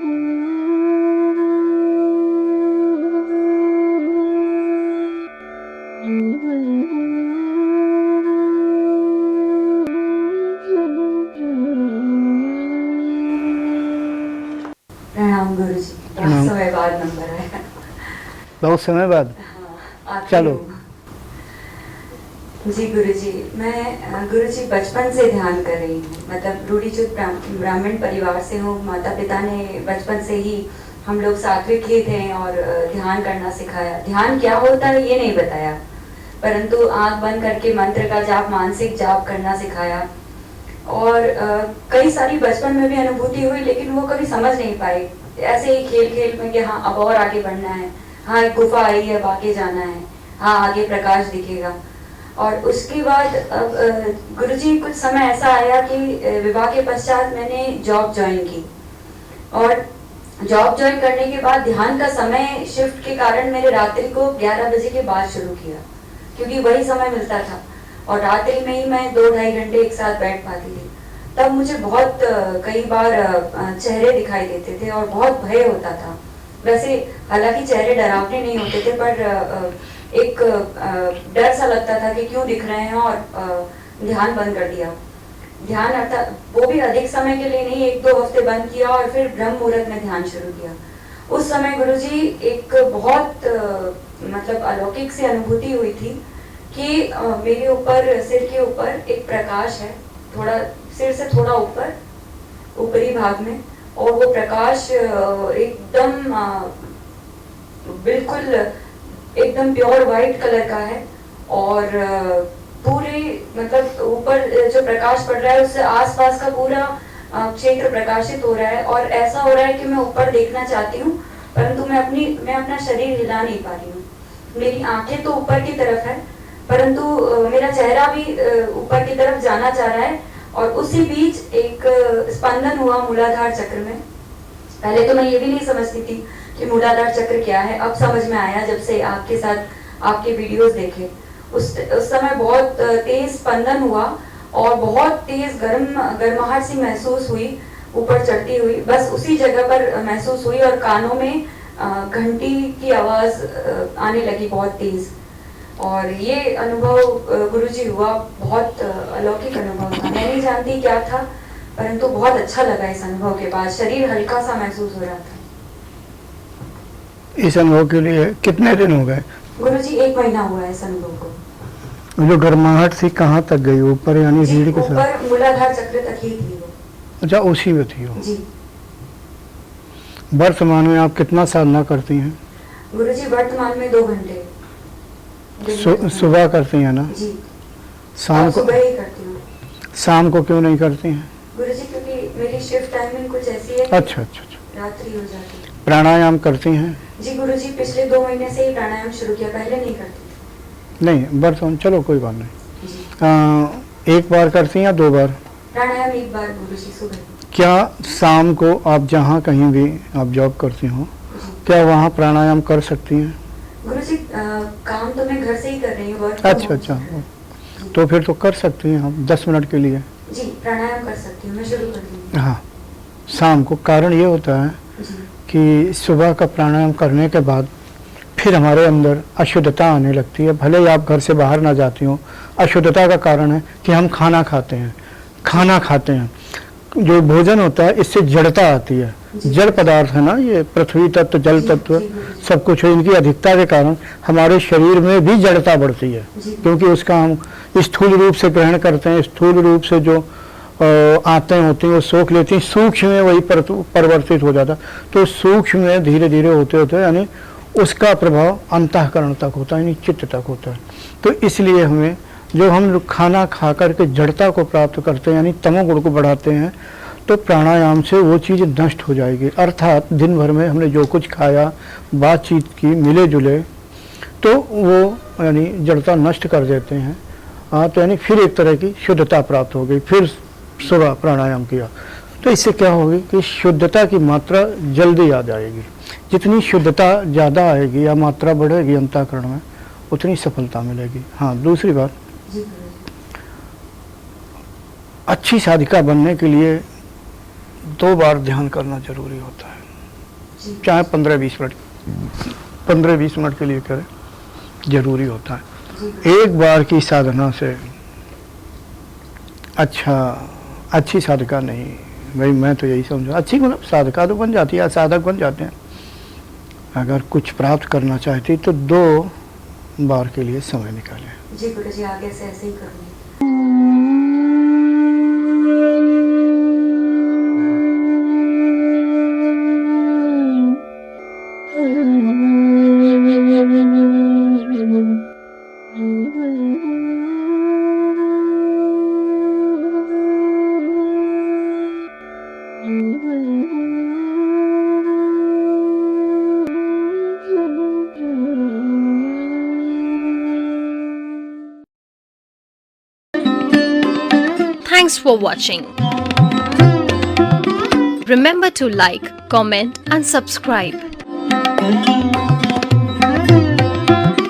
प्रणाम गुरु जी। बहुत समय बाद नंबर है। बहुत समय बाद। हाँ, चलो। जी गुरु जी, मैं गुरु जी बचपन से ध्यान कर रही हूँ। मतलब रूढ़िचुत ब्राह्मण परिवार से हूँ। माता पिता ने बचपन से ही हम लोग सात्विक ही थे और ध्यान करना सिखाया। ध्यान क्या होता है ये नहीं बताया, परंतु आंख बंद करके मंत्र का जाप, मानसिक जाप करना सिखाया। और कई सारी बचपन में भी अनुभूति हुई, लेकिन वो कभी समझ नहीं पाई। ऐसे ही खेल खेल में कि हाँ अब और आगे बढ़ना है, हाँ एक गुफा आई है अब आगे जाना है, हाँ आगे प्रकाश दिखेगा। और उसके बाद अब गुरुजी कुछ समय ऐसा आया कि विवाह के पश्चात मैंने जॉब ज्वाइन की। और जॉब ज्वाइन करने के बाद ध्यान का समय शिफ्ट के कारण मैंने रात्रि को 11 बजे के बाद शुरू किया, क्योंकि वही समय मिलता था और रात्रि में ही मैं 2-2.5 घंटे एक साथ बैठ पाती थी। तब मुझे बहुत कई बार चेहरे दिखाई देते थे और बहुत भय होता था। वैसे हालांकि चेहरे डरावने नहीं होते थे, पर एक डर सा लगता था कि क्यों दिख रहे हैं, और ध्यान बंद कर दिया। ध्यान अर्थात वो भी अधिक समय के लिए नहीं, 1-2 हफ्ते बंद किया और फिर ब्रह्म मुहूर्त में ध्यान शुरू किया। उस समय गुरुजी एक बहुत मतलब अलौकिक सी अनुभूति हुई थी कि मेरे ऊपर, सिर के ऊपर एक प्रकाश है, थोड़ा सिर से थोड़ा ऊपर ऊपरी भाग में, और वो प्रकाश एकदम बिल्कुल एकदम प्योर वाइट कलर का है। और पूरे मतलब ऊपर जो प्रकाश पड़ रहा है उससे आसपास का पूरा क्षेत्र प्रकाशित हो रहा है। और ऐसा हो रहा है कि मैं ऊपर देखना चाहती हूँ, परंतु मैं अपना शरीर हिला नहीं पा रही हूँ। मेरी आंखें तो ऊपर की तरफ है, परंतु मेरा चेहरा भी ऊपर की तरफ जाना चाह रहा है। और उसी बीच एक स्पंदन हुआ मूलाधार चक्र में। पहले तो मैं ये भी नहीं समझती थी कि मूलाधार चक्र क्या है, अब समझ में आया जब से आपके साथ आपके वीडियोस देखे। उस समय बहुत तेज स्पंदन हुआ और बहुत तेज गर्माहट सी महसूस हुई ऊपर चढ़ती हुई, बस उसी जगह पर महसूस हुई। और कानों में घंटी की आवाज आने लगी बहुत तेज। और ये अनुभव गुरुजी हुआ, बहुत अलौकिक अनुभव था। मैं नहीं जानती क्या था, परंतु बहुत अच्छा लगा इस अनुभव के बाद। शरीर हल्का सा महसूस हो रहा था। इस अनुभव के लिए कितने दिन हो गए? गुरुजी 1 महीना हुआ है इस अनुभव को। जो गर्माहट थी कहाँ तक गई? ऊपर यानी रीढ़ के साथ? ऊपर मूलाधार चक्र तक ही थी वो। अच्छा, उसी में थी वो। जी। वर्तमान में आप कितना साधना करती हैं? गुरुजी वर्तमान में 2 घंटे सुबह करती हैं ना? जी। शाम को? सुबह ही करती हूँ। शाम को क्यों नहीं करती हैं? गुरुजी क्योंकि मेरी शिफ्ट टाइमिंग कुछ ऐसी है। अच्छा अच्छा अच्छा। रात्रि हो जाती है। प्राणायाम करती हैं? जी गुरुजी, पिछले 2 महीने से ही प्राणायाम शुरू किया, पहले नहीं करती थी। नहीं, वर्तमान चलो कोई बात नहीं। जी। 1 बार करती हैं या 2 बार? प्राणायाम 1 बार गुरुजी सुबह। क्या शाम को आप जहाँ कहीं भी आप जॉब करती हो, क्या वहाँ प्राणायाम कर सकती हैं? गुरुजी काम तो मैं घर से ही कर रही हूँ। अच्छा अच्छा, तो फिर तो कर सकती हैं आप 10 मिनट के लिए। जी, प्राणायाम कर सकती हूँ, मैं शुरू कर दूँगी। हाँ, शाम को। कारण ये होता है कि सुबह का प्राणायाम करने के बाद फिर हमारे अंदर अशुद्धता आने लगती है। भले ही आप घर से बाहर ना जाती हो, अशुद्धता का कारण है कि हम खाना खाते हैं। जो भोजन होता है इससे जड़ता आती है। जड़ पदार्थ है ना, ये पृथ्वी तत्व, जल तत्व, सब कुछ है। इनकी अधिकता के कारण हमारे शरीर में भी जड़ता बढ़ती है, क्योंकि उसका हम स्थूल रूप से ग्रहण करते हैं। स्थूल रूप से जो आते होती हैं वो सोख लेती हैं, सूक्ष्म में वही परिवर्तित हो जाता। तो सूक्ष्म में धीरे धीरे होते होते यानी उसका प्रभाव अंतःकरण तक होता है, यानी चित्त तक होता है। तो इसलिए हमें जो हम खाना खा करके जड़ता को प्राप्त करते हैं, यानी तमोगुण को बढ़ाते हैं, तो प्राणायाम से वो चीज़ नष्ट हो जाएगी। अर्थात दिन भर में हमने जो कुछ खाया, बातचीत की, मिले जुले, तो वो यानी जड़ता नष्ट कर देते हैं। तो यानी फिर एक तरह की शुद्धता प्राप्त हो गई। फिर सुबह प्राणायाम किया तो इससे क्या होगी कि शुद्धता की मात्रा जल्दी आ जाएगी। जितनी शुद्धता ज़्यादा आएगी या मात्रा बढ़ेगी अंतःकरण में, उतनी सफलता मिलेगी। हाँ, दूसरी बात, अच्छी साधिका बनने के लिए 2 बार ध्यान करना जरूरी होता है। जी। चाहे 15-20 मिनट के लिए करें, जरूरी होता है। जी एक बार की साधना से अच्छी साधका नहीं, भाई मैं तो यही समझू, अच्छी मतलब साधका तो बन जाती है, साधक बन जाते हैं। अगर कुछ प्राप्त करना चाहती तो 2 बार के लिए समय निकालें। जी गुरु जी, आगे से ऐसे ही करूँगी। Thanks for watching. Remember to like, comment and subscribe.